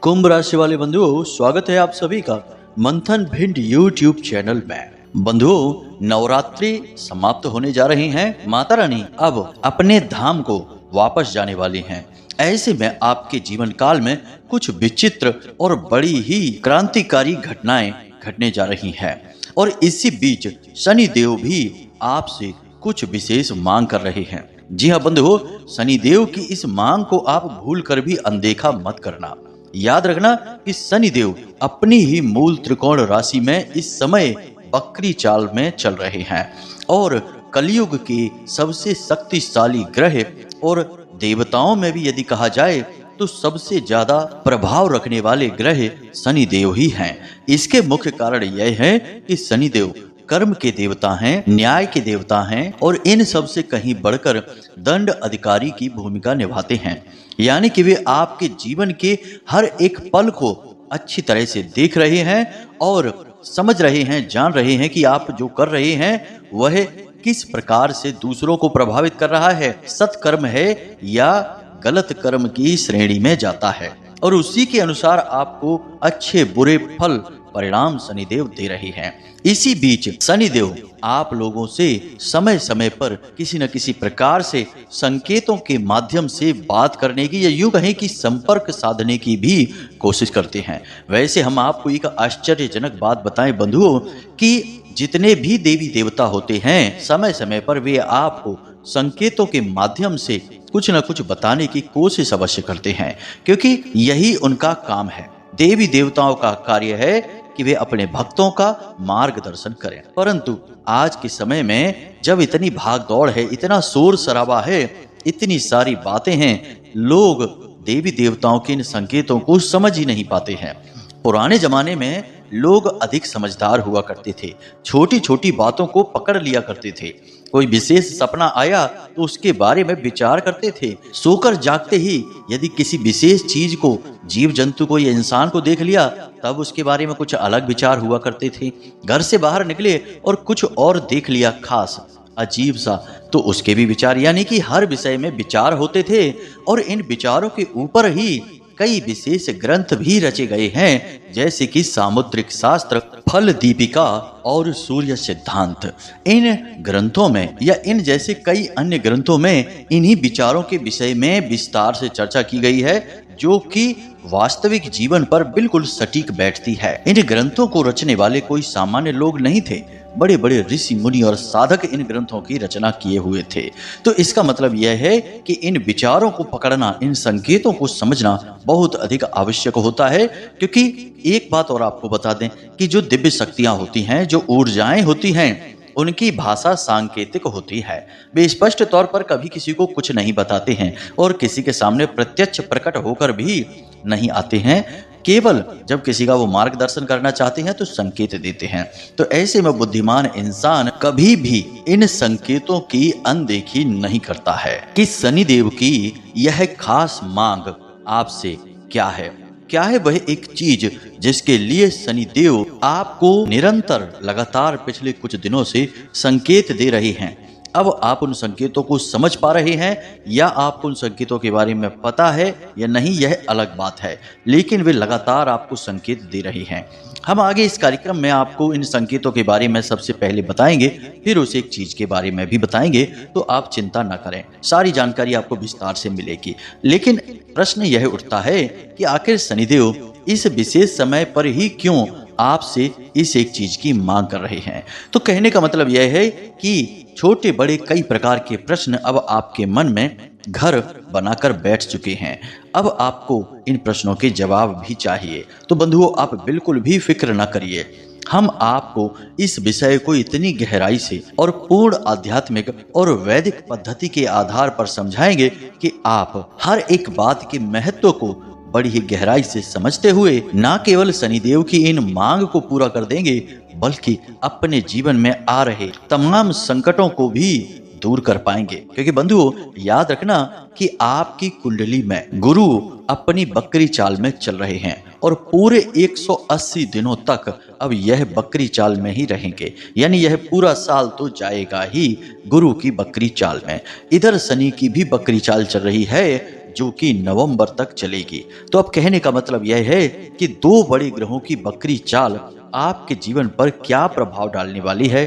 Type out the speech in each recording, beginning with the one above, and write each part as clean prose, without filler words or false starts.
कुंभ राशि वाले बंधुओं, स्वागत है आप सभी का मंथन भिंड यूट्यूब चैनल में। बंधुओं, नवरात्रि समाप्त होने जा रही हैं। माता रानी अब अपने धाम को वापस जाने वाली हैं। ऐसे में आपके जीवन काल में कुछ विचित्र और बड़ी ही क्रांतिकारी घटनाएं घटने जा रही हैं। और इसी बीच शनि देव भी आपसे कुछ विशेष मांग कर रहे हैं। जी हाँ बंधुओं, शनि देव की इस मांग को आप भूल कर भी अनदेखा मत करना। याद रखना कि शनि देव अपनी ही मूल त्रिकोण राशि में इस समय बकरी चाल में चल रहे हैं और कलयुग के सबसे शक्तिशाली ग्रह और देवताओं में भी यदि कहा जाए तो सबसे ज्यादा प्रभाव रखने वाले ग्रह शनि देव ही हैं। इसके मुख्य कारण यह है कि शनि देव कर्म के देवता हैं, न्याय के देवता हैं और इन सब से कहीं बढ़कर दंड अधिकारी की भूमिका निभाते हैं। यानी कि वे आपके जीवन के हर एक पल को अच्छी तरह से देख रहे हैं और समझ रहे हैं, जान रहे हैं कि आप जो कर रहे हैं वह किस प्रकार से दूसरों को प्रभावित कर रहा है, सत्कर्म है या गलत कर्म की श्रेणी में जाता है। और उसी के अनुसार आपको अच्छे बुरे फल परिणाम शनिदेव दे रहे हैं। इसी बीच शनिदेव आप लोगों से समय समय पर किसी न किसी प्रकार से संकेतों के माध्यम से बात करने की या यूं कहें कि संपर्क साधने की भी कोशिश करते हैं। वैसे हम आपको एक आश्चर्यजनक बात बताएं बंधुओं कि जितने भी देवी देवता होते हैं समय समय पर वे आपको संकेतों के माध्यम से कुछ न कुछ बताने की कोशिश अवश्य करते हैं, क्योंकि यही उनका काम है। देवी देवताओं का कार्य है कि वे अपने भक्तों का मार्गदर्शन करें। परंतु आज के समय में जब इतनी भाग दौड़ है, इतना शोर शराबा है, इतनी सारी बातें हैं, लोग देवी देवताओं के इन संकेतों को समझ ही नहीं पाते हैं। पुराने जमाने में लोग अधिक समझदार हुआ करते थे, छोटी छोटी बातों को पकड़ लिया करते थे। कोई विशेष सपना आया तो उसके बारे में विचार करते थे। सोकर जागते ही यदि किसी विशेष चीज को, जीव जंतु को या इंसान को देख लिया तब उसके बारे में कुछ अलग विचार हुआ करते थे। घर से बाहर निकले और कुछ और देख लिया खास अजीब सा तो उसके भी विचार, यानी कि हर विषय में विचार होते थे। और इन विचारों के ऊपर ही कई विशेष ग्रंथ भी रचे गए हैं, जैसे कि सामुद्रिक शास्त्र, फल दीपिका और सूर्य सिद्धांत। इन ग्रंथों में या इन जैसे कई अन्य ग्रंथों में इन्हीं विचारों के विषय में विस्तार से चर्चा की गई है, जो कि वास्तविक जीवन पर बिल्कुल सटीक बैठती है। इन ग्रंथों को रचने वाले कोई सामान्य लोग नहीं थे, बड़े बड़े ऋषि मुनि और साधक इन ग्रंथों की रचना किए हुए थे। तो इसका मतलब यह है कि इन विचारों को पकड़ना, इन संकेतों को समझना बहुत अधिक आवश्यक होता है। क्योंकि एक बात और आपको बता दें कि जो दिव्य शक्तियां होती हैं, जो ऊर्जाएं होती हैं, उनकी भाषा सांकेतिक होती है। वे स्पष्ट तौर पर कभी किसी को कुछ नहीं बताते हैं और किसी के सामने प्रत्यक्ष प्रकट होकर भी नहीं आते हैं। केवल जब किसी का वो मार्गदर्शन करना चाहते हैं तो संकेत देते हैं। तो ऐसे में बुद्धिमान इंसान कभी भी इन संकेतों की अनदेखी नहीं करता है कि शनिदेव की यह खास मांग आपसे क्या है। क्या है वह एक चीज जिसके लिए शनिदेव आपको निरंतर लगातार पिछले कुछ दिनों से संकेत दे रहे हैं। अब आप उन संकेतों को समझ पा रहे हैं या आपको उन संकेतों के बारे में पता है या नहीं, यह अलग बात है, लेकिन वे लगातार आपको संकेत दे रहे हैं। हम आगे इस कार्यक्रम में आपको इन संकेतों के बारे में सबसे पहले बताएंगे, फिर उस एक चीज के बारे में भी बताएंगे। तो आप चिंता न करें, सारी जानकारी आपको विस्तार से मिलेगी। लेकिन प्रश्न यह उठता है कि आखिर शनिदेव इस विशेष समय पर ही क्यों आपसे इस एक चीज की मांग कर रहे हैं। तो कहने का मतलब यह है कि छोटे बड़े कई प्रकार के प्रश्न अब आपके मन में घर बनाकर बैठ चुके हैं। अब आपको इन प्रश्नों के जवाब भी चाहिए। तो बंधुओं, आप बिल्कुल भी फिक्र न करिए, हम आपको इस विषय को इतनी गहराई से और पूर्ण आध्यात्मिक और वैदिक पद्धति के आधार पर समझाएंगे कि आप हर एक बात के महत्व को बड़ी ही गहराई से समझते हुए न केवल शनिदेव की इन मांग को पूरा कर देंगे, बल्कि अपने जीवन में आ रहे तमाम संकटों को भी दूर कर पाएंगे। क्योंकि बंधुओं, याद रखना कि आपकी कुंडली में गुरु अपनी बकरी चाल में चल रहे हैं और पूरे 180 दिनों तक अब यह बकरी चाल में ही रहेंगे। यानी यह पूरा साल तो जाएगा ही गुरु की बकरी चाल में। इधर शनि की भी बकरी चाल चल रही है, जो कि नवंबर तक चलेगी। तो अब कहने का मतलब यह है कि 2 बड़े ग्रहों की वक्री चाल आपके जीवन पर क्या प्रभाव डालने वाली है।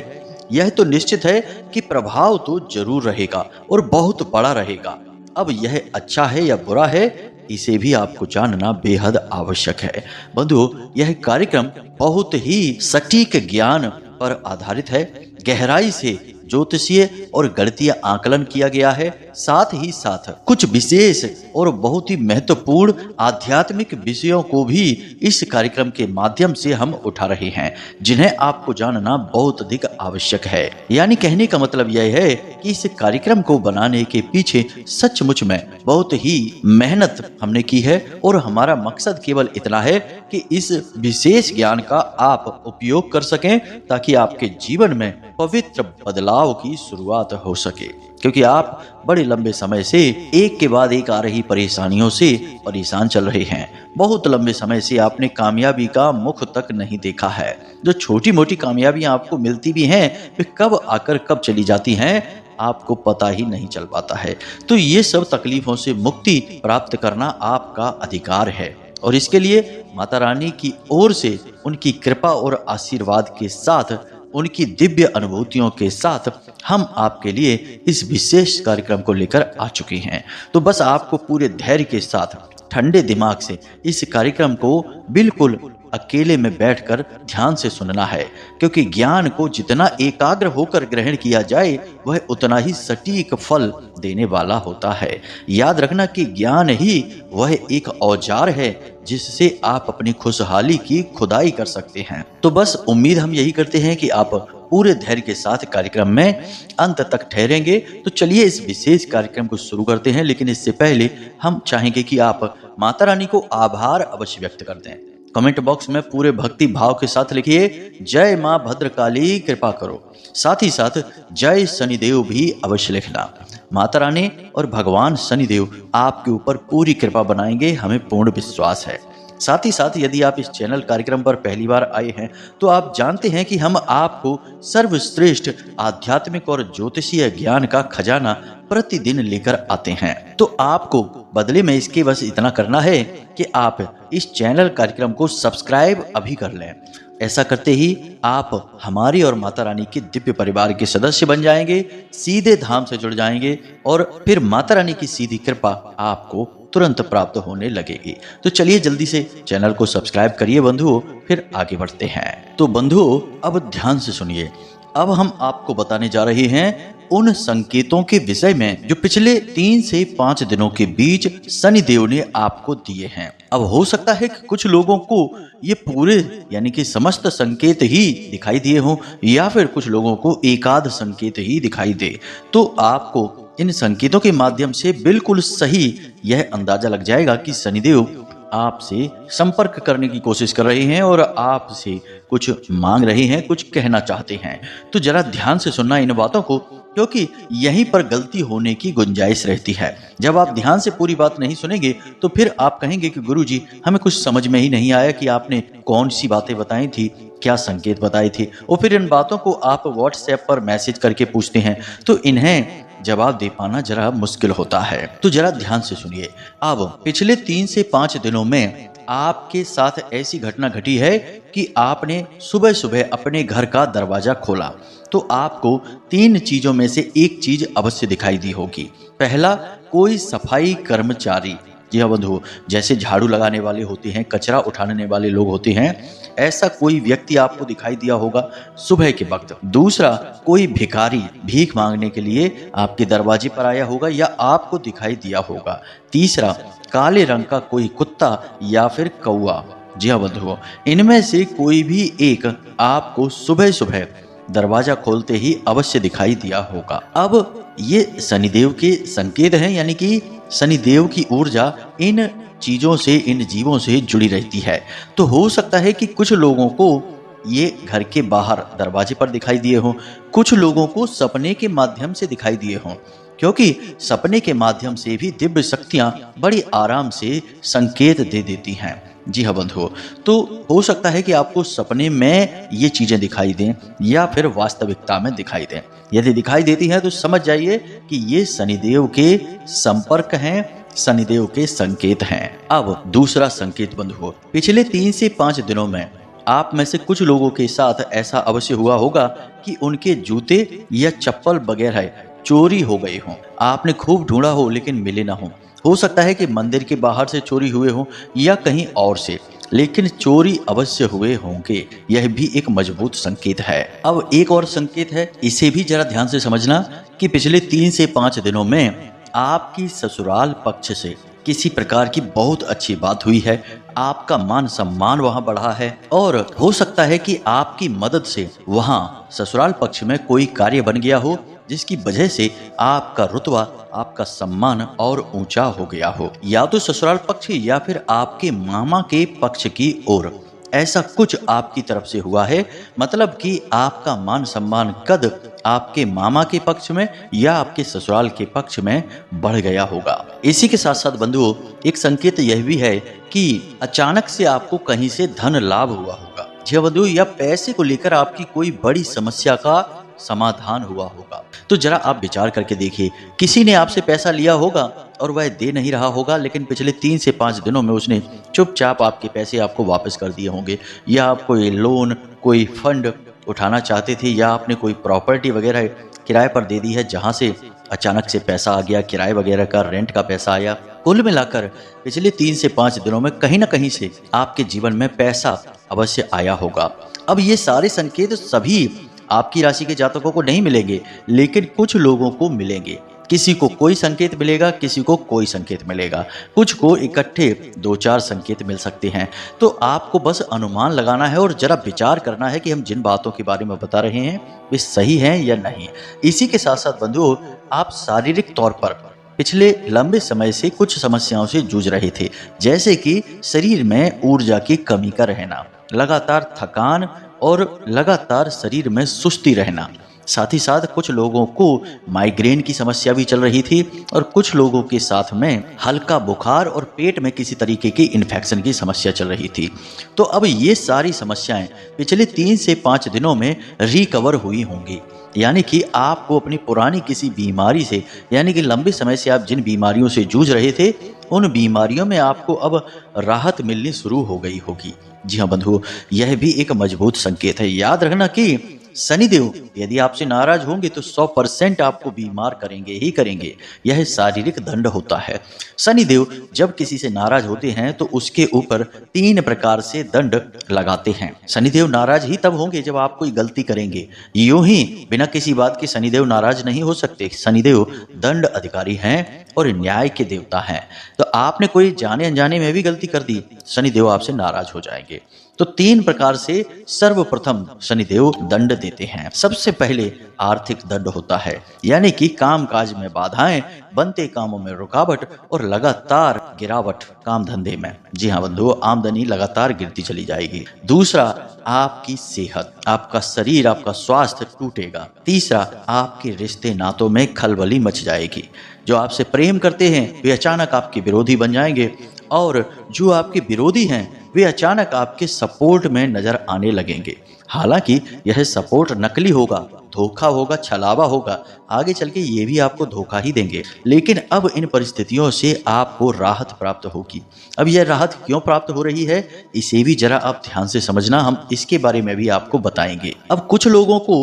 यह तो निश्चित है कि प्रभाव तो जरूर रहेगा और बहुत बड़ा रहेगा। अब यह अच्छा है या बुरा है, इसे भी आपको जानना बेहद आवश्यक है। बंधु, यह कार्यक्रम बहुत ही सटीक ज्ञान पर आधारित है। गहराई से ज्योतिषीय और गणितीय आकलन किया गया है। साथ ही साथ कुछ विशेष और बहुत ही महत्वपूर्ण आध्यात्मिक विषयों को भी इस कार्यक्रम के माध्यम से हम उठा रहे हैं, जिन्हें आपको जानना बहुत अधिक आवश्यक है। यानी कहने का मतलब यह है कि इस कार्यक्रम को बनाने के पीछे सचमुच में बहुत ही मेहनत हमने की है और हमारा मकसद केवल इतना है कि इस विशेष ज्ञान का आप उपयोग कर सकें, ताकि आपके जीवन में पवित्र बदलाव की शुरुआत हो सके। क्योंकि आप बड़े लंबे समय से एक के बाद एक आ रही परेशानियों से परेशान चल रहे हैं। बहुत लंबे समय से आपने कामयाबी का मुख तक नहीं देखा है। जो छोटी मोटी कामयाबियां आपको मिलती भी हैं, वे कब आकर कब चली जाती हैं, आपको पता ही नहीं चल पाता है। तो ये सब तकलीफों से मुक्ति प्राप्त करना आपका अधिकार है, और इसके लिए माता रानी की ओर से उनकी कृपा और आशीर्वाद के साथ, उनकी दिव्य अनुभूतियों के साथ हम आपके लिए इस विशेष कार्यक्रम को लेकर आ चुके हैं। तो बस आपको पूरे धैर्य के साथ, ठंडे दिमाग से इस कार्यक्रम को बिल्कुल अकेले में बैठकर ध्यान से सुनना है, क्योंकि ज्ञान को जितना एकाग्र होकर ग्रहण किया जाए, वह उतना ही सटीक फल देने वाला होता है। याद रखना कि ज्ञान ही वह एक औजार है जिससे आप अपनी खुशहाली की खुदाई कर सकते हैं। तो बस उम्मीद हम यही करते हैं कि आप पूरे धैर्य के साथ कार्यक्रम में अंत तक ठहरेंगे। तो चलिए इस विशेष कार्यक्रम को शुरू करते हैं, लेकिन इससे पहले हम चाहेंगे कि आप माता रानी को आभार अवश्य व्यक्त कर दें। कमेंट बॉक्स में पूरे भक्ति भाव के साथ लिखिए, जय मां भद्रकाली कृपा करो। साथ ही साथ जय शनिदेव भी अवश्य लिखना। माता रानी और भगवान शनिदेव आपके ऊपर पूरी कृपा बनाएंगे, हमें पूर्ण विश्वास है। साथ ही साथ यदि आप इस चैनल कार्यक्रम पर पहली बार आए हैं, तो आप जानते हैं कि हम आपको सर्वश्रेष्ठ आध्यात्मिक और ज्योतिषीय ज्ञान का खजाना प्रतिदिन लेकर आते हैं। तो आपको बदले में इसके बस इतना करना है कि आप इस चैनल कार्यक्रम को सब्सक्राइब अभी कर लें। ऐसा करते ही आप हमारी और माता रानी के दिव्य परिवार के सदस्य बन जाएंगे, सीधे धाम से जुड़ जाएंगे, और फिर माता रानी की सीधी कृपा आपको तुरंत प्राप्त होने लगेगी। तो चलिए जल्दी से चैनल को सब्सक्राइब करिए बंधुओं, फिर आगे बढ़ते हैं। तो बंधुओं, अब ध्यान से सुनिए। अब हम आपको बताने जा रहे हैं उन संकेतों के विषय में जो पिछले 3 से 5 दिनों के बीच शनिदेव ने आपको दिए हैं। अब हो सकता है कि कुछ लोगों को ये पूरे यानी कि समस्त संकेत ही दिखाई दिए हों, या फिर कुछ लोगों को एकाध संकेत ही दिखाई दे। तो आपको इन संकेतों के माध्यम से बिल्कुल सही यह अंदाजा लग जाएगा कि शनिदेव आपसे संपर्क करने की कोशिश कर रहे हैं और आपसे कुछ मांग रहे हैं, कुछ कहना चाहते हैं। तो जरा ध्यान से सुनना इन बातों को, क्योंकि यहीं पर गलती होने की गुंजाइश रहती है। जब आप ध्यान से पूरी बात नहीं सुनेंगे तो फिर आप कहेंगे कि गुरुजी, हमें कुछ समझ में ही नहीं आया कि आपने कौन सी बातें बताई थी, क्या संकेत बताए थे। और फिर इन बातों को आप व्हाट्सएप पर मैसेज करके पूछते हैं, तो इन्हें जवाब दे पाना जरा मुश्किल होता है। तो जरा ध्यान से सुनिए। अब पिछले 3 से 5 दिनों में आपके साथ ऐसी घटना घटी है कि आपने सुबह सुबह अपने घर का दरवाजा खोला तो आपको 3 चीजों में से एक चीज अवश्य दिखाई दी होगी। पहला, कोई सफाई कर्मचारी, जी हाँ बंधु, जैसे झाड़ू लगाने वाले होते हैं, कचरा उठाने वाले लोग होते हैं, ऐसा कोई व्यक्ति आपको दिखाई दिया होगा सुबह के वक्त। दूसरा, कोई भिखारी भीख मांगने के लिए आपके दरवाजे पर आया होगा या आपको दिखाई दिया होगा। तीसरा, काले रंग का कोई कुत्ता या फिर कौआ। जी हाँ बंधुओं, इनमें से कोई भी एक आपको सुबह सुबह दरवाजा खोलते ही अवश्य दिखाई दिया होगा। अब ये शनिदेव के संकेत हैं, यानी कि शनिदेव की ऊर्जा इन चीजों से, इन जीवों से जुड़ी रहती है। तो हो सकता है कि कुछ लोगों को ये घर के बाहर दरवाजे पर दिखाई दिए हों, कुछ लोगों को सपने के माध्यम से दिखाई दिए हों, क्योंकि सपने के माध्यम से भी दिव्य शक्तियां बड़ी आराम से संकेत दे देती हैं। जी हाँ बंधुओं, तो हो सकता है कि आपको सपने में ये चीजें दिखाई दें या फिर वास्तविकता में दिखाई दें। यदि दिखाई देती हैं तो समझ जाइए कि ये शनिदेव के संपर्क हैं, शनिदेव के संकेत हैं। अब दूसरा संकेत बंधुओं, पिछले 3 से 5 दिनों में आप में से कुछ लोगों के साथ ऐसा अवश्य हुआ होगा कि उनके जूते या चप्पल वगैरह चोरी हो गए हों। आपने खूब ढूंढा हो लेकिन मिले ना हो सकता है कि मंदिर के बाहर से चोरी हुए हों या कहीं और से, लेकिन चोरी अवश्य हुए होंगे। यह भी एक मजबूत संकेत है। अब एक और संकेत है, इसे भी जरा ध्यान से समझना कि पिछले 3 से 5 दिनों में आपकी ससुराल पक्ष से किसी प्रकार की बहुत अच्छी बात हुई है। आपका मान सम्मान वहां बढ़ा है और हो सकता है कि आपकी मदद से वहां ससुराल पक्ष में कोई कार्य बन गया हो, जिसकी वजह से आपका रुतबा, आपका सम्मान और ऊंचा हो गया हो। या तो ससुराल पक्ष या फिर आपके मामा के पक्ष की ओर ऐसा कुछ आपकी तरफ से हुआ है। मतलब कि आपका मान सम्मान कद आपके मामा के पक्ष में या आपके ससुराल के पक्ष में बढ़ गया होगा। इसी के साथ साथ बंधुओं, एक संकेत यह भी है कि अचानक से आपको कहीं से धन लाभ हुआ होगा। जी बंधुओं, या पैसे को लेकर आपकी कोई बड़ी समस्या का समाधान हुआ होगा। तो जरा आप विचार करके देखिए, किसी ने आपसे पैसा लिया होगा और वह दे नहीं रहा होगा, लेकिन पिछले 3 से 5 दिनों में उसने चुपचाप आपके पैसे आपको वापस कर दिए होंगे। या आप कोई लोन, कोई फंड उठाना चाहते थे, या आपने कोई प्रॉपर्टी वगैरह किराए पर दे दी है, जहां से अचानक से पैसा आ गया, किराए वगैरह का, रेंट का पैसा आया। कुल मिलाकर पिछले 3 से 5 दिनों में कहीं ना कहीं से आपके जीवन में पैसा अवश्य आया होगा। अब ये सारे संकेत सभी आपकी राशि के जातकों को नहीं मिलेंगे, लेकिन कुछ लोगों को मिलेंगे। किसी को कोई संकेत मिलेगा, किसी को कोई संकेत मिलेगा, कुछ को इकट्ठे 2-4 संकेत मिल सकते हैं। तो आपको बस अनुमान लगाना है और जरा विचार करना है कि हम जिन बातों के बारे में बता रहे हैं वे सही हैं या नहीं। इसी के साथ साथ बंधुओं, आप शारीरिक तौर पर पिछले लंबे समय से कुछ समस्याओं से जूझ रहे थे, जैसे कि शरीर में ऊर्जा की कमी का रहना, लगातार थकान और लगातार शरीर में सुस्ती रहना। साथ ही साथ कुछ लोगों को माइग्रेन की समस्या भी चल रही थी और कुछ लोगों के साथ में हल्का बुखार और पेट में किसी तरीके की इन्फेक्शन की समस्या चल रही थी। तो अब ये सारी समस्याएं पिछले 3 से 5 दिनों में रिकवर हुई होंगी। यानी कि आपको अपनी पुरानी किसी बीमारी से, यानी कि लंबे समय से आप जिन बीमारियों से जूझ रहे थे, उन बीमारियों में आपको अब राहत मिलनी शुरू हो गई होगी। जी हाँ बंधुओं, यह भी एक मजबूत संकेत है। याद रखना कि शनिदेव यदि आपसे नाराज होंगे तो 100% आपको बीमार करेंगे ही करेंगे। यह शारीरिक दंड होता है। शनिदेव जब किसी से नाराज होते हैं तो उसके ऊपर 3 प्रकार से दंड लगाते हैं। शनिदेव नाराज ही तब होंगे जब आप कोई गलती करेंगे। यूं ही बिना किसी बात के शनिदेव नाराज नहीं हो सकते। शनिदेव दंड अधिकारी हैं और न्याय के देवता हैं। तो आपने कोई जाने अनजाने में भी गलती कर दी, शनिदेव आपसे नाराज हो जाएंगे। तो 3 प्रकार से सर्वप्रथम शनिदेव दंड देते हैं। सबसे पहले आर्थिक दंड होता है, यानी कि कामकाज में बाधाएं, बनते कामों में रुकावट और लगातार गिरावट काम धंधे में। जी हाँ बंधुओं, आमदनी लगातार गिरती चली जाएगी। दूसरा, आपकी सेहत, आपका शरीर, आपका स्वास्थ्य टूटेगा। तीसरा, आपके रिश्ते नातों में खलबली मच जाएगी। जो आपसे प्रेम करते हैं वे अचानक आपके विरोधी बन जाएंगे और जो आपके विरोधी हैं वे अचानक आपके सपोर्ट में नजर आने लगेंगे। हालांकि यह सपोर्ट नकली होगा, धोखा होगा, छलावा होगा। आगे चल के ये भी आपको धोखा ही देंगे। लेकिन अब इन परिस्थितियों से आपको राहत प्राप्त होगी। अब यह राहत क्यों प्राप्त हो रही है, इसे भी जरा आप ध्यान से समझना। हम इसके बारे में भी आपको बताएंगे। अब कुछ लोगों को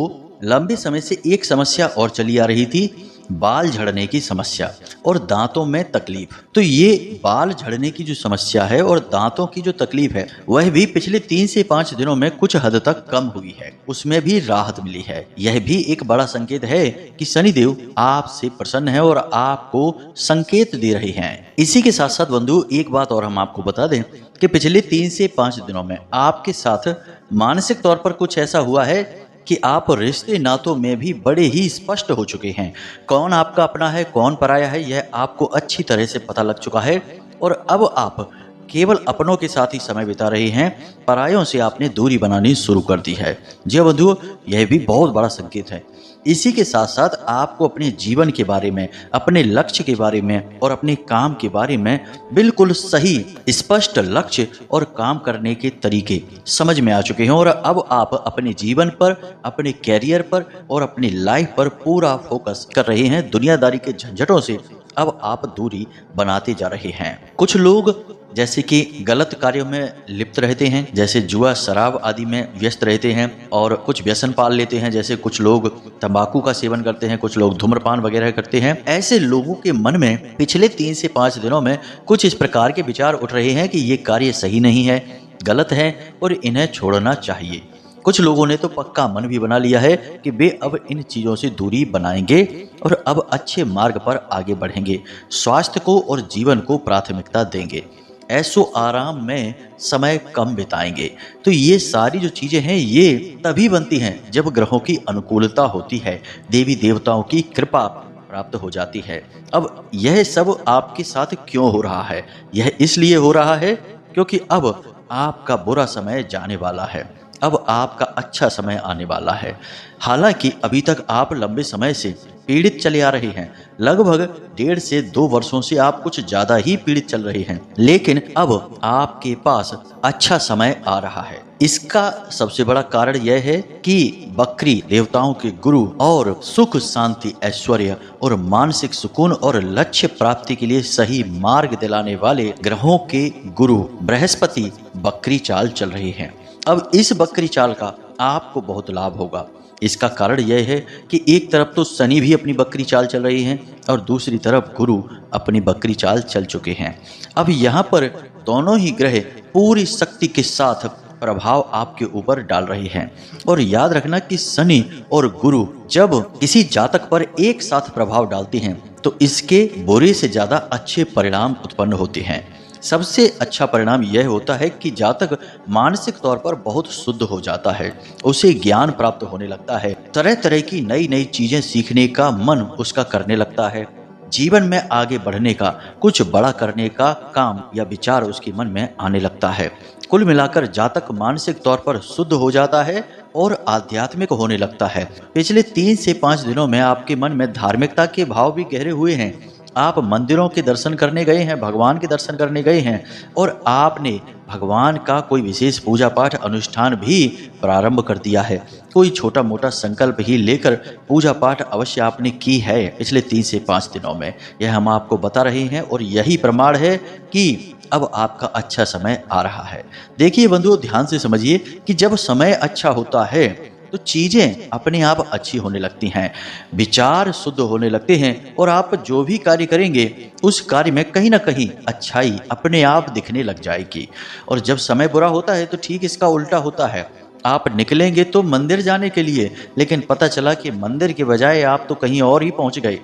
लंबे समय से एक समस्या और चली आ रही थी, बाल झड़ने की समस्या और दांतों में तकलीफ। तो ये बाल झड़ने की जो समस्या है और दांतों की जो तकलीफ है, वह भी पिछले 3 से 5 दिनों में कुछ हद तक कम हुई है। उसमें भी राहत मिली है। यह भी एक बड़ा संकेत है कि शनिदेव आपसे प्रसन्न है और आपको संकेत दे रहे हैं। इसी के साथ साथ बंधु, एक बात और हम आपको बता दें कि पिछले 3 से 5 दिनों में आपके साथ मानसिक तौर पर कुछ ऐसा हुआ है कि आप रिश्ते नातों में भी बड़े ही स्पष्ट हो चुके हैं। कौन आपका अपना है, कौन पराया है, यह आपको अच्छी तरह से पता लग चुका है और अब आप केवल अपनों के साथ ही समय बिता रहे हैं। परायों से आपने दूरी बनानी शुरू कर दी है। जी बंधुओं, यह भी बहुत बड़ा संकेत है। इसी के साथ साथ आपको अपने जीवन के बारे में, अपने लक्ष्य के बारे में और अपने काम के बारे में बिल्कुल सही स्पष्ट लक्ष्य और काम करने के तरीके समझ में आ चुके हैं और अब आप अपने जीवन पर, अपने कैरियर पर और अपनी लाइफ पर पूरा फोकस कर रहे हैं। दुनियादारी के झंझटों से अब आप दूरी बनाते जा रहे हैं। कुछ लोग जैसे कि गलत कार्यों में लिप्त रहते हैं, जैसे जुआ शराब आदि में व्यस्त रहते हैं और कुछ व्यसन पाल लेते हैं, जैसे कुछ लोग तंबाकू का सेवन करते हैं, कुछ लोग धूम्रपान वगैरह करते हैं। ऐसे लोगों के मन में पिछले 3 से 5 दिनों में कुछ इस प्रकार के विचार उठ रहे हैं कि ये कार्य सही नहीं है, गलत है और इन्हें छोड़ना चाहिए। कुछ लोगों ने तो पक्का मन भी बना लिया है कि वे अब इन चीज़ों से दूरी बनाएंगे और अब अच्छे मार्ग पर आगे बढ़ेंगे, स्वास्थ्य को और जीवन को प्राथमिकता देंगे, ऐशो आराम में समय कम बिताएंगे। तो ये सारी जो चीज़ें हैं ये तभी बनती हैं जब ग्रहों की अनुकूलता होती है, देवी देवताओं की कृपा प्राप्त हो जाती है। अब यह सब आपके साथ क्यों हो रहा है? यह इसलिए हो रहा है क्योंकि अब आपका बुरा समय जाने वाला है, अब आपका अच्छा समय आने वाला है। हालांकि अभी तक आप लंबे समय से पीड़ित चले आ रहे हैं, लगभग 1.5 से 2 वर्षों से आप कुछ ज्यादा ही पीड़ित चल रहे हैं, लेकिन अब आपके पास अच्छा समय आ रहा है। इसका सबसे बड़ा कारण यह है कि बकरी देवताओं के गुरु और सुख शांति ऐश्वर्य और मानसिक सुकून और लक्ष्य प्राप्ति के लिए सही मार्ग दिलाने वाले ग्रहों के गुरु बृहस्पति बकरी चाल चल रहे हैं। अब इस बकरी चाल का आपको बहुत लाभ होगा। इसका कारण यह है कि एक तरफ तो शनि भी अपनी बकरी चाल चल रही हैं और दूसरी तरफ गुरु अपनी बकरी चाल चल चुके हैं। अब यहाँ पर दोनों ही ग्रह पूरी शक्ति के साथ प्रभाव आपके ऊपर डाल रहे हैं। और याद रखना कि शनि और गुरु जब किसी जातक पर एक साथ प्रभाव डालते हैं तो इसके बुरे से ज्यादा अच्छे परिणाम उत्पन्न होते हैं। सबसे अच्छा परिणाम यह होता है कि जातक मानसिक तौर पर बहुत शुद्ध हो जाता है, उसे ज्ञान प्राप्त होने लगता है, तरह तरह की नई नई चीजें सीखने का मन उसका करने लगता है, जीवन में आगे बढ़ने का, कुछ बड़ा करने का काम या विचार उसके मन में आने लगता है। कुल मिलाकर जातक मानसिक तौर पर शुद्ध हो जाता है और आध्यात्मिक होने लगता है। पिछले 3 से 5 दिनों में आपके मन में धार्मिकता के भाव भी गहरे हुए हैं। आप मंदिरों के दर्शन करने गए हैं, भगवान के दर्शन करने गए हैं और आपने भगवान का कोई विशेष पूजा पाठ अनुष्ठान भी प्रारंभ कर दिया है। कोई छोटा मोटा संकल्प ही लेकर पूजा पाठ अवश्य आपने की है पिछले 3 से 5 दिनों में। यह हम आपको बता रहे हैं और यही प्रमाण है कि अब आपका अच्छा समय आ रहा है। देखिए बंधुओं, ध्यान से समझिए कि जब समय अच्छा होता है तो चीजें अपने आप अच्छी होने लगती हैं, विचार शुद्ध होने लगते हैं और आप जो भी कार्य करेंगे उस कार्य में कहीं ना कहीं अच्छाई अपने आप दिखने लग जाएगी। और जब समय बुरा होता है तो ठीक इसका उल्टा होता है। आप निकलेंगे तो मंदिर जाने के लिए, लेकिन पता चला कि मंदिर के बजाय आप तो कहीं और ही पहुंच गए।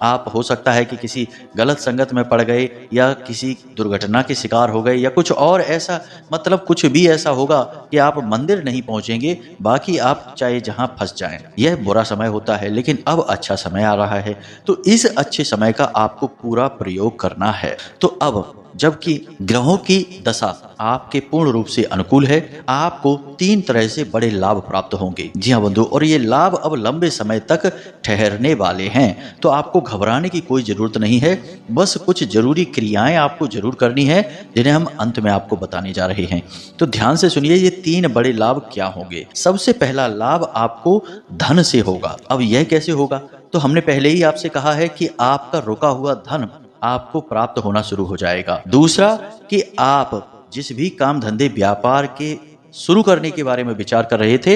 आप हो सकता है कि किसी गलत संगत में पड़ गए या किसी दुर्घटना के शिकार हो गए या कुछ और ऐसा, मतलब कुछ भी ऐसा होगा कि आप मंदिर नहीं पहुंचेंगे, बाकी आप चाहे जहां फंस जाएं। यह बुरा समय होता है, लेकिन अब अच्छा समय आ रहा है, तो इस अच्छे समय का आपको पूरा प्रयोग करना है। तो अब जबकि ग्रहों की दशा आपके पूर्ण रूप से अनुकूल है, आपको 3 तरह से बड़े लाभ प्राप्त होंगे। जी हाँ बंधु, और ये लाभ अब लंबे समय तक ठहरने वाले हैं, तो आपको घबराने की कोई जरूरत नहीं है। बस कुछ जरूरी क्रियाएं आपको जरूर करनी है जिन्हें हम अंत में आपको बताने जा रहे हैं। तो ध्यान से सुनिए, ये 3 बड़े लाभ क्या होंगे। सबसे पहला लाभ आपको धन से होगा। अब यह कैसे होगा? तो हमने पहले ही आपसे कहा है कि आपका रुका हुआ धन आपको प्राप्त होना शुरू हो जाएगा। दूसरा कि आप जिस भी काम धंधे व्यापार के शुरू करने के बारे में विचार कर रहे थे,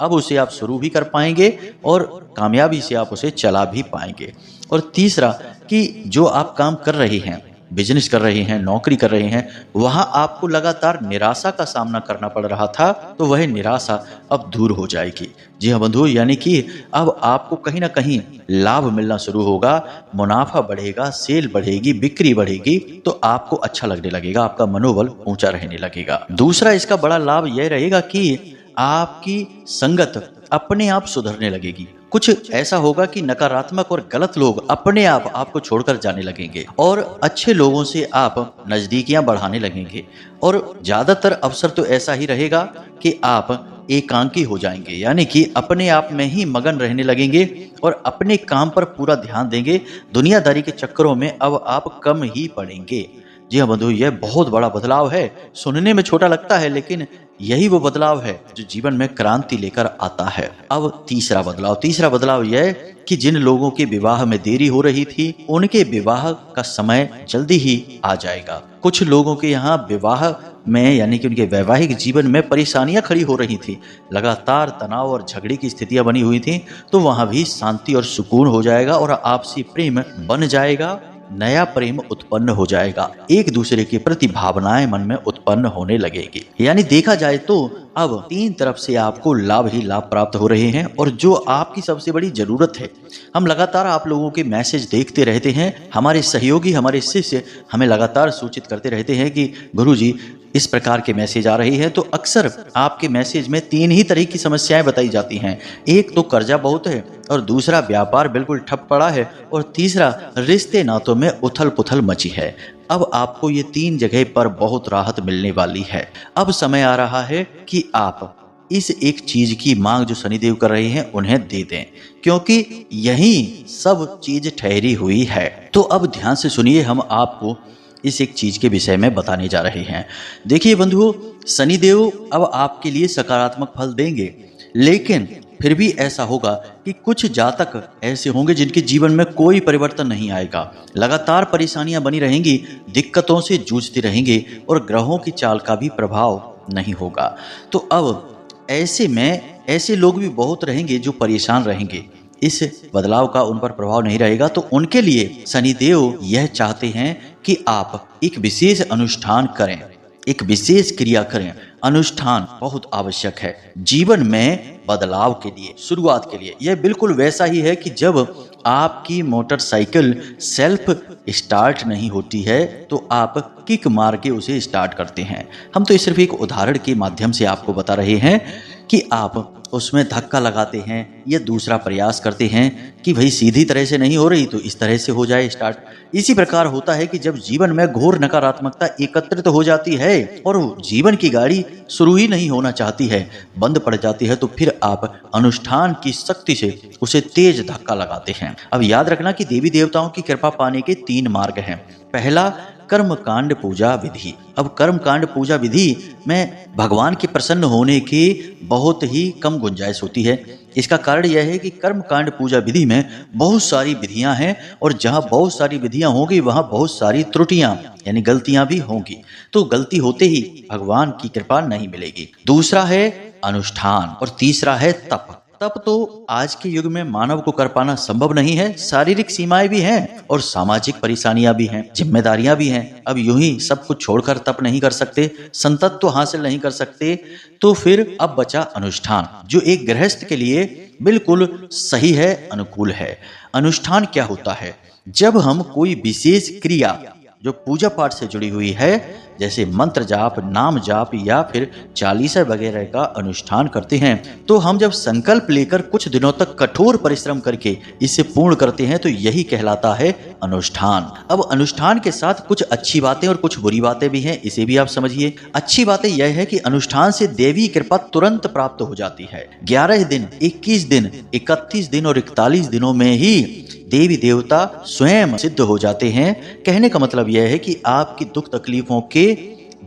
अब उसे आप शुरू भी कर पाएंगे और कामयाबी से आप उसे चला भी पाएंगे। और तीसरा कि जो आप काम कर रहे हैं, बिजनेस कर रहे हैं, नौकरी कर रहे हैं, वहां आपको लगातार निराशा का सामना करना पड़ रहा था, तो वह निराशा अब दूर हो जाएगी। जी हाँ बंधु, यानी कि अब आपको कहीं ना कहीं लाभ मिलना शुरू होगा, मुनाफा बढ़ेगा, सेल बढ़ेगी, बिक्री बढ़ेगी, तो आपको अच्छा लगने लगेगा, आपका मनोबल ऊंचा रहने लगेगा। दूसरा इसका बड़ा लाभ यह रहेगा कि आपकी संगत अपने आप सुधरने लगेगी। कुछ ऐसा होगा कि नकारात्मक और गलत लोग अपने आप आपको छोड़कर जाने लगेंगे और अच्छे लोगों से आप नजदीकियां बढ़ाने लगेंगे। और ज्यादातर अवसर तो ऐसा ही रहेगा कि आप एकांकी हो जाएंगे, यानी कि अपने आप में ही मगन रहने लगेंगे और अपने काम पर पूरा ध्यान देंगे। दुनियादारी के चक्करों में अब आप कम ही पड़ेंगे। जी हाँ बंधु, यह बहुत बड़ा बदलाव है। सुनने में छोटा लगता है, लेकिन यही वो बदलाव है जो जीवन में क्रांति लेकर आता है। अब तीसरा बदलाव यह कि जिन लोगों के विवाह में देरी हो रही थी, उनके विवाह का समय जल्दी ही आ जाएगा। कुछ लोगों के यहाँ विवाह में यानी कि उनके वैवाहिक जीवन में परेशानियां खड़ी हो रही थी, लगातार तनाव और झगड़े की स्थितियां बनी हुई थी, तो वहां भी शांति और सुकून हो जाएगा और आपसी प्रेम बन जाएगा, नया प्रेम उत्पन्न हो जाएगा, एक दूसरे के प्रति भावनाएं मन में उत्पन्न होने लगेगी। यानी देखा जाए तो अब तीन तरफ से आपको लाभ ही लाभ प्राप्त हो रहे हैं। और जो आपकी सबसे बड़ी जरूरत है, हम लगातार आप लोगों के मैसेज देखते रहते हैं, हमारे सहयोगी, हमारे शिष्य हमें लगातार सूचित करते रहते हैं कि गुरुजी इस प्रकार के मैसेज आ रही है। तो अक्सर आपके मैसेज में तीन ही तरह की समस्याएं बताई जाती हैं। एक तो कर्जा बहुत है, और दूसरा व्यापार बिल्कुल ठप पड़ा है, और तीसरा रिश्ते नातों में उथल पुथल मची है। अब आपको ये तीन जगह पर बहुत राहत मिलने वाली है। अब समय आ रहा है कि आप इस एक चीज की मांग जो शनिदेव कर रहे हैं उन्हें दे दें, क्योंकि यही सब चीज ठहरी हुई है। तो अब ध्यान से सुनिए, हम आपको इस एक चीज के विषय में बताने जा रहे हैं। देखिए बंधुओं, शनिदेव अब आपके लिए सकारात्मक फल देंगे, लेकिन फिर भी ऐसा होगा कि कुछ जातक ऐसे होंगे जिनके जीवन में कोई परिवर्तन नहीं आएगा, लगातार परेशानियां बनी रहेंगी, दिक्कतों से जूझते रहेंगे और ग्रहों की चाल का भी प्रभाव नहीं होगा। तो अब ऐसे में ऐसे लोग भी बहुत रहेंगे जो परेशान रहेंगे, इस बदलाव का उन पर प्रभाव नहीं रहेगा। तो उनके लिए शनिदेव यह चाहते हैं कि आप एक विशेष अनुष्ठान करें, एक विशेष क्रिया करें। अनुष्ठान बहुत आवश्यक है जीवन में बदलाव के लिए, शुरुआत के लिए। यह बिल्कुल वैसा ही है कि जब आपकी मोटरसाइकिल सेल्फ स्टार्ट नहीं होती है तो आप किक मार के उसे स्टार्ट करते हैं। हम तो सिर्फ एक उदाहरण के माध्यम से आपको बता रहे हैं कि आप उसमें धक्का लगाते हैं या दूसरा प्रयास करते हैं कि भाई सीधी तरह से नहीं हो रही तो इस तरह से हो जाए स्टार्ट। इसी प्रकार होता है कि जब जीवन में घोर नकारात्मकता एकत्रित हो जाती है और जीवन की गाड़ी शुरू ही नहीं होना चाहती है, बंद पड़ जाती है, तो फिर आप अनुष्ठान की शक्ति से उसे तेज धक्का लगाते हैं। अब याद रखना कि देवी देवताओं की कृपा पाने के तीन मार्ग हैं। पहला, कर्मकांड पूजा विधि। अब कर्मकांड पूजा विधि में भगवान के प्रसन्न होने की बहुत ही कम गुंजाइश होती है। इसका कारण यह है कि कर्मकांड पूजा विधि में बहुत सारी विधियां हैं, और जहां बहुत सारी विधियां होंगी वहां बहुत सारी त्रुटियां यानी गलतियां भी होंगी। तो गलती होते ही भगवान की कृपा नहीं मिलेगी। दूसरा है अनुष्ठान, और तीसरा है तप। तप तो आज के युग में मानव को कर पाना संभव नहीं है। शारीरिक सीमाएं भी हैं और सामाजिक परेशानियां भी हैं, जिम्मेदारियां भी हैं। अब यूं ही सब कुछ छोड़कर तप नहीं कर सकते, संतत्व हासिल नहीं कर सकते, तो फिर अब बचा अनुष्ठान, जो एक गृहस्थ के लिए बिल्कुल सही है, अनुकूल है। अनुष्ठान क्या होता है? जब हम कोई विशेष क्रिया जो पूजा पाठ से जुड़ी हुई है, जैसे मंत्र जाप, नाम जाप या फिर चालीसा वगैरह का अनुष्ठान करते हैं, तो हम जब संकल्प लेकर कुछ दिनों तक कठोर परिश्रम करके इसे पूर्ण करते हैं तो यही कहलाता है अनुष्ठान। अब अनुष्ठान के साथ कुछ अच्छी बातें और कुछ बुरी बातें भी हैं, इसे भी आप समझिए। अच्छी बातें यह है कि अनुष्ठान से देवी कृपा तुरंत प्राप्त हो जाती है। 11 दिन, 21 दिन, 31 दिन और 41 दिनों में ही देवी देवता स्वयं सिद्ध हो जाते हैं। कहने का मतलब यह है कि आपकी दुख तकलीफों के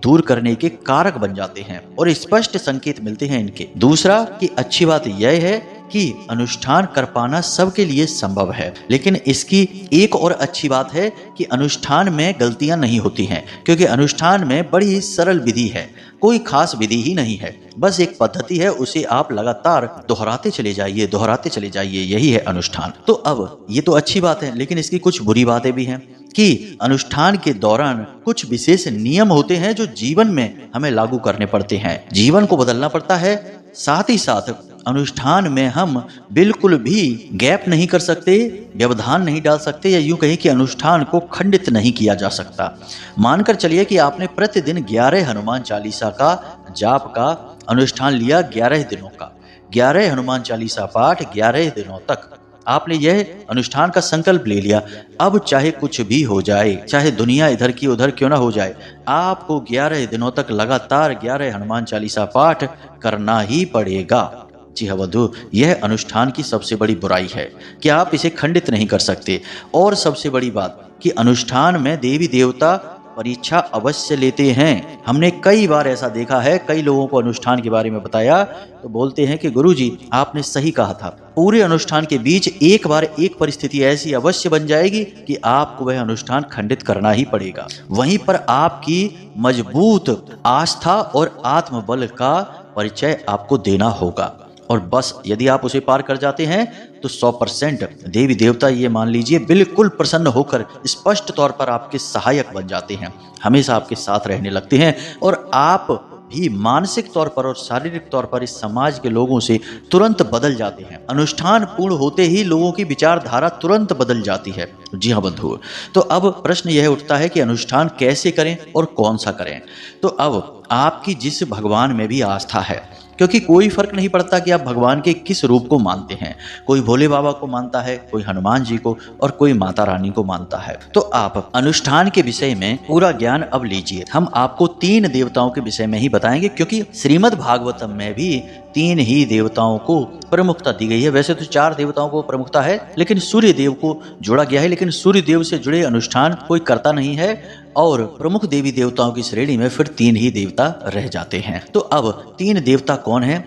दूर करने के कारक बन जाते हैं और स्पष्ट संकेत मिलते हैं इनके। दूसरा की अच्छी बात यह है कि अनुष्ठान कर पाना सबके लिए संभव है, लेकिन इसकी एक और अच्छी बात है कि अनुष्ठान में गलतियां नहीं होती हैं, क्योंकि अनुष्ठान में बड़ी सरल विधि है, कोई खास विधि ही नहीं है, बस एक पद्धति है, उसे आप लगातार दोहराते चले जाइए, यही है अनुष्ठान। तो अब ये तो अच्छी बात है, लेकिन इसकी कुछ बुरी बातें भी हैं कि अनुष्ठान के दौरान कुछ विशेष नियम होते हैं जो जीवन में हमें लागू करने पड़ते हैं, जीवन को बदलना पड़ता है। साथ ही साथ अनुष्ठान में हम बिल्कुल भी गैप नहीं कर सकते, व्यवधान नहीं डाल सकते, या यूं कहें कि अनुष्ठान को खंडित नहीं किया जा सकता। मानकर चलिए कि आपने प्रतिदिन 11 हनुमान चालीसा का जाप का अनुष्ठान लिया, 11 दिनों का 11 हनुमान चालीसा पाठ, 11 दिनों तक आपने यह अनुष्ठान का संकल्प ले लिया। अब चाहे कुछ भी हो जाए, चाहे दुनिया इधर की उधर क्यों ना हो जाए, आपको 11 दिनों तक लगातार 11 हनुमान चालीसा पाठ करना ही पड़ेगा। जी हाँ बंधु, यह अनुष्ठान की सबसे बड़ी बुराई है कि आप इसे खंडित नहीं कर सकते। और सबसे बड़ी बात कि अनुष्ठान में देवी देवता परीक्षा अवश्य लेते हैं। हमने कई बार ऐसा देखा है, कई लोगों को अनुष्ठान के बारे में बताया तो बोलते हैं कि गुरुजी आपने सही कहा था। पूरे अनुष्ठान के बीच एक बार एक परिस्थिति ऐसी अवश्य बन जाएगी कि आपको वह अनुष्ठान खंडित करना ही पड़ेगा। वहीं पर आपकी मजबूत आस्था और आत्मबल का परिचय आपको देना होगा, और बस यदि आप उसे पार कर जाते हैं तो 100% देवी देवता ये मान लीजिए बिल्कुल प्रसन्न होकर स्पष्ट तौर पर आपके सहायक बन जाते हैं, हमेशा आपके साथ रहने लगते हैं, और आप भी मानसिक तौर पर और शारीरिक तौर पर इस समाज के लोगों से तुरंत बदल जाते हैं। अनुष्ठान पूर्ण होते ही लोगों की विचारधारा तुरंत बदल जाती है। जी हाँ बंधुओं, तो अब प्रश्न यह उठता है कि अनुष्ठान कैसे करें और कौन सा करें। तो अब आपकी जिस भगवान में भी आस्था है, क्योंकि कोई फर्क नहीं पड़ता कि आप भगवान के किस रूप को मानते हैं, कोई भोले बाबा को मानता है, कोई हनुमान जी को, और कोई माता रानी को मानता है। तो आप अनुष्ठान के विषय में पूरा ज्ञान अब लीजिए। हम आपको 3 देवताओं के विषय में ही बताएंगे, क्योंकि श्रीमद् भागवतम में भी 3 ही देवताओं को प्रमुखता दी गई है। वैसे तो 4 देवताओं को प्रमुखता है, लेकिन सूर्य देव को जोड़ा गया है, लेकिन सूर्य देव से जुड़े अनुष्ठान कोई करता नहीं है, और प्रमुख देवी देवताओं की श्रेणी में फिर 3 ही देवता रह जाते हैं। तो अब 3 देवता कौन है?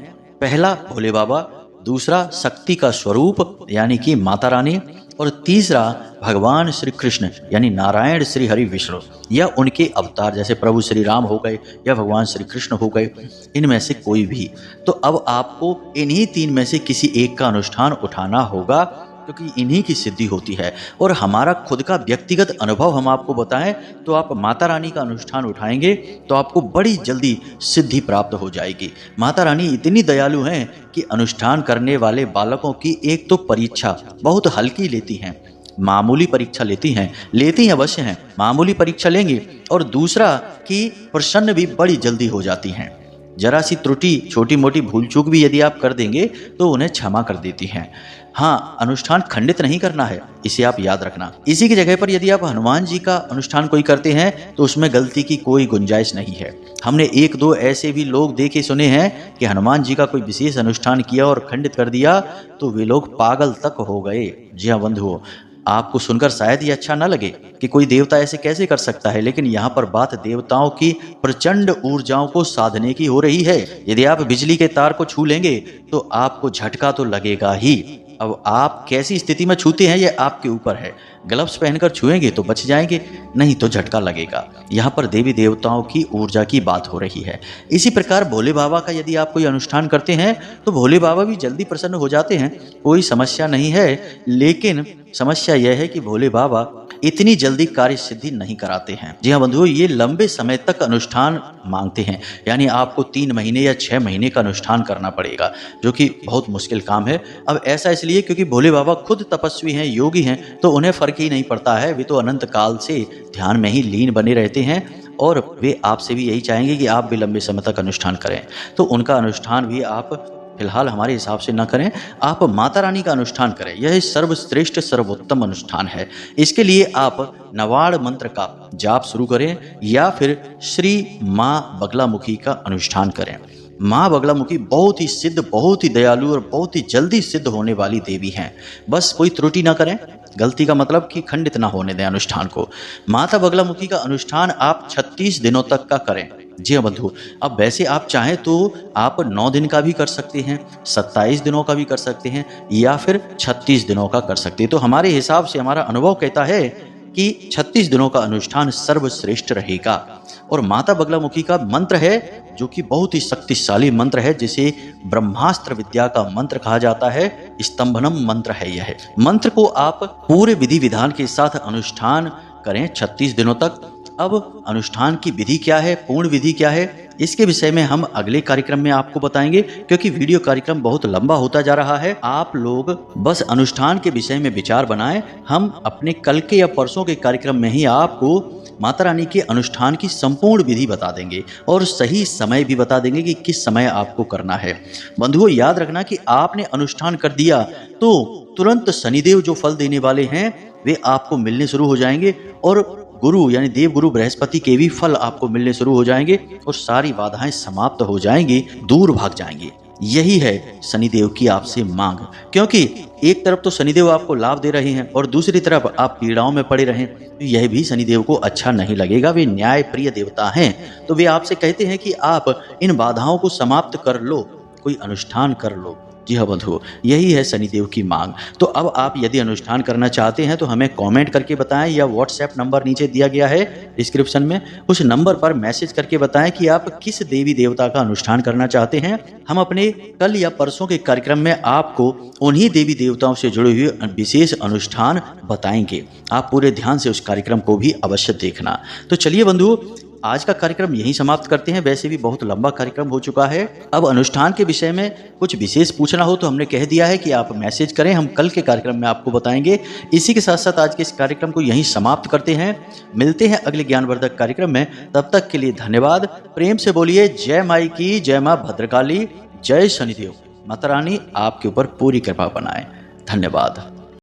पहला भोले बाबा, दूसरा शक्ति का स्वरूप यानी कि माता रानी, और तीसरा भगवान श्री कृष्ण यानी नारायण श्री हरि विष्णु या उनके अवतार, जैसे प्रभु श्री राम हो गए या भगवान श्री कृष्ण हो गए, इनमें से कोई भी। तो अब आपको इन्हीं 3 में से किसी एक का अनुष्ठान उठाना होगा, क्योंकि इन्हीं की सिद्धि होती है। और हमारा खुद का व्यक्तिगत अनुभव हम आपको बताएं तो आप माता रानी का अनुष्ठान उठाएंगे तो आपको बड़ी जल्दी सिद्धि प्राप्त हो जाएगी। माता रानी इतनी दयालु हैं कि अनुष्ठान करने वाले बालकों की एक तो परीक्षा बहुत हल्की लेती हैं, मामूली परीक्षा लेती अवश्य हैं, मामूली परीक्षा लेंगे, और दूसरा कि प्रसन्न भी बड़ी जल्दी हो जाती हैं। जरा सी त्रुटि, छोटी मोटी भूल चूक भी यदि आप कर देंगे तो उन्हें क्षमा कर देती हैं। हाँ, अनुष्ठान खंडित नहीं करना है, इसे आप याद रखना। इसी की जगह पर यदि आप हनुमान जी का अनुष्ठान कोई करते हैं तो उसमें गलती की कोई गुंजाइश नहीं है। हमने 1-2 ऐसे भी लोग देखे सुने हैं कि हनुमान जी का कोई विशेष अनुष्ठान किया और खंडित कर दिया तो वे लोग पागल तक हो गए। जी हाँ बंधुओं, आपको सुनकर शायद ये अच्छा ना लगे कि कोई देवता ऐसे कैसे कर सकता है, लेकिन यहाँ पर बात देवताओं की प्रचंड ऊर्जाओं को साधने की हो रही है। यदि आप बिजली के तार को छू लेंगे तो आपको झटका तो लगेगा ही। अब आप कैसी स्थिति में छूते हैं ये आपके ऊपर है। ग्लव्स पहनकर छुएंगे तो बच जाएंगे, नहीं तो झटका लगेगा। यहाँ पर देवी देवताओं की ऊर्जा की बात हो रही है। इसी प्रकार भोले बाबा का यदि आप कोई अनुष्ठान करते हैं तो भोले बाबा भी जल्दी प्रसन्न हो जाते हैं, कोई समस्या नहीं है। लेकिन समस्या यह है कि भोले बाबा इतनी जल्दी कार्य सिद्धि नहीं कराते हैं। जी हाँ बंधुओं, ये लंबे समय तक अनुष्ठान मांगते हैं, यानी आपको 3 महीने या 6 महीने का अनुष्ठान करना पड़ेगा, जो कि बहुत मुश्किल काम है। अब ऐसा इसलिए क्योंकि भोले बाबा खुद तपस्वी हैं, योगी हैं, तो उन्हें फर्क ही नहीं पड़ता है। वे तो अनंत काल से ध्यान में ही लीन बने रहते हैं, और वे आपसे भी यही चाहेंगे कि आप भी लंबे समय तक अनुष्ठान करें। तो उनका अनुष्ठान भी आप फिलहाल हमारे हिसाब से न करें, आप माता रानी का अनुष्ठान करें। यह सर्वश्रेष्ठ सर्वोत्तम अनुष्ठान है। इसके लिए आप नवाड़ मंत्र का जाप शुरू करें या फिर श्री माँ बगलामुखी का अनुष्ठान करें। माँ बगलामुखी बहुत ही सिद्ध, बहुत ही दयालु और बहुत ही जल्दी सिद्ध होने वाली देवी हैं। बस कोई त्रुटि ना करें, गलती का मतलब कि खंडित ना होने दें अनुष्ठान को। माता बगलामुखी का अनुष्ठान आप 36 दिनों तक का करें। जी हाँ बंधु, अब वैसे आप चाहें तो आप 9 दिन का भी कर सकते हैं, 27 दिनों का भी कर सकते हैं, या फिर 36 दिनों का कर सकते हैं। तो हमारे हिसाब से हमारा अनुभव कहता है कि 36 दिनों का अनुष्ठान सर्वश्रेष्ठ रहेगा। और माता बगलामुखी का मंत्र है जो कि बहुत ही शक्तिशाली मंत्र है, जिसे ब्रह्मास्त्र विद्या का मंत्र कहा जाता है। स्तंभनम मंत्र है यह मंत्र को आप पूरे विधि विधान के साथ अनुष्ठान करें 36 दिनों तक। अब अनुष्ठान की विधि क्या है, पूर्ण विधि क्या है, इसके विषय में हम अगले कार्यक्रम में आपको बताएंगे, क्योंकि वीडियो कार्यक्रम बहुत लंबा होता जा रहा है। आप लोग बस अनुष्ठान के विषय में विचार बनाएं। हम अपने कल के या परसों के कार्यक्रम में ही आपको माता रानी के अनुष्ठान की संपूर्ण विधि बता देंगे और सही समय भी बता देंगे कि किस समय आपको करना है। बंधुओं, याद रखना कि आपने अनुष्ठान कर दिया तो तुरंत शनिदेव जो फल देने वाले हैं वे आपको मिलने शुरू हो जाएंगे, और गुरु यानी देव गुरु बृहस्पति के भी फल आपको मिलने शुरू हो जाएंगे और सारी बाधाएं समाप्त हो जाएंगी, दूर भाग जाएंगी। यही है शनिदेव की आपसे मांग, क्योंकि एक तरफ तो शनिदेव आपको लाभ दे रहे हैं और दूसरी तरफ आप पीड़ाओं में पड़े रहें, तो यह भी शनिदेव को अच्छा नहीं लगेगा। वे न्याय प्रिय देवता हैं, तो वे आपसे कहते हैं कि आप इन बाधाओं को समाप्त कर लो, कोई अनुष्ठान कर लो। जी हाँ बंधुओं, यही है शनिदेव की मांग। तो अब आप यदि अनुष्ठान करना चाहते हैं तो हमें कमेंट करके बताएं, या व्हाट्सएप नंबर नीचे दिया गया है डिस्क्रिप्शन में, उस नंबर पर मैसेज करके बताएं कि आप किस देवी देवता का अनुष्ठान करना चाहते हैं। हम अपने कल या परसों के कार्यक्रम में आपको उन्हीं देवी देवताओं से जुड़े हुए विशेष अनुष्ठान बताएंगे। आप पूरे ध्यान से उस कार्यक्रम को भी अवश्य देखना। तो चलिए बंधुओं, आज का कार्यक्रम यहीं समाप्त करते हैं। वैसे भी बहुत लंबा कार्यक्रम हो चुका है। अब अनुष्ठान के विषय में कुछ विशेष पूछना हो तो हमने कह दिया है कि आप मैसेज करें, हम कल के कार्यक्रम में आपको बताएंगे। इसी के साथ साथ आज के इस कार्यक्रम को यहीं समाप्त करते हैं। मिलते हैं अगले ज्ञानवर्धक कार्यक्रम में, तब तक के लिए धन्यवाद। प्रेम से बोलिए जय माई की, जय माँ भद्रकाली, जय शनिदेव। माता रानी आपके ऊपर पूरी कृपा बनाए। धन्यवाद।